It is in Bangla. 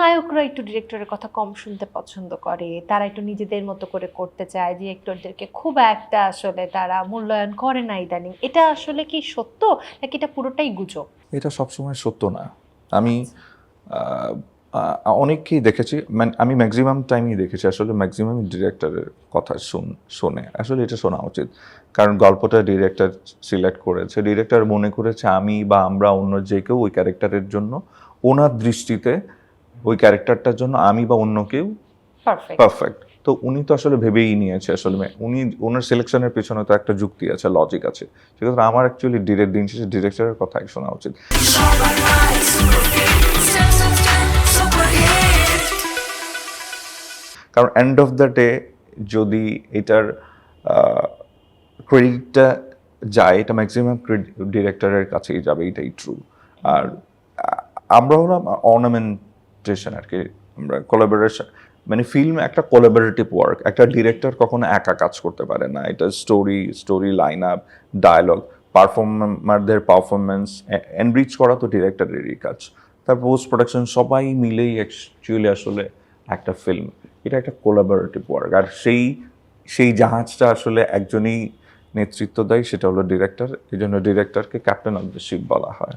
নায়করা একটু ডিরেক্টরের কথা কম শুনতে পছন্দ করে, তারা একটু নিজেদের মতো করে করতে চায়, ডিরেক্টরদেরকে খুব একটা আসলে তারা মূল্যায়ন করে না ইদানিং। এটা আসলে কি সত্য নাকি এটা পুরোটাই গুজব? এটা সবসময় সত্য না। আমি আহ, অনেককেই দেখেছি, মানে আমি ম্যাক্সিমাম টাইমই দেখেছি আসলে ম্যাক্সিমাম ডিরেক্টরের কথা শোনে, আসলে এটা শোনা উচিত। কারণ গল্পটা ডিরেক্টর সিলেক্ট করেছে, ডিরেক্টর মনে করেছে আমি বা আমরা অন্য যে কেউ ওই ক্যারেক্টারের জন্য, ওনার দৃষ্টিতে ওই ক্যারেক্টারটার জন্য আমি বা অন্য কেউ পারফেক্ট। পারফেক্ট। তো উনি তো আসলে ভেবেই নিয়েছে, আসলে উনি ওনার সিলেকশনের পেছনে তো একটা যুক্তি আছে, লজিক আছে। সেক্ষেত্রে আমার অ্যাকচুয়ালি দিন শেষে ডিরেক্টরের কথাই শোনা উচিত। কারণ এন্ড অফ দ্য ডে যদি এটার ক্রেডিটটা যায়, এটা ম্যাক্সিমাম ডিরেক্টরের কাছেই যাবে, এটাই ট্রু। আর আমরা হলাম অর্নামেন্টেশন আর কি, আমরা কোলাবোরেশন, মানে ফিল্ম একটা কোলাবোরেটিভ ওয়ার্ক। একটা ডিরেক্টর কখনো একা কাজ করতে পারে না, এটা স্টোরি লাইন আপ, ডায়লগ, পারফর্মারদের পারফরমেন্স এনরিচ করা তো ডিরেক্টরেরই কাজ। তারপর পোস্ট প্রোডাকশন, সবাই মিলেই অ্যাকচুয়ালি আসলে একটা ফিল্ম, এটা একটা কোলাবোরেটিভ ওয়ার্ক। আর সেই জাহাজটা আসলে একজনই নেতৃত্ব দেয়, সেটা হলো ডিরেক্টর। এই জন্য ডিরেক্টরকে ক্যাপ্টেন অফ দ্য শিপ বলা হয়।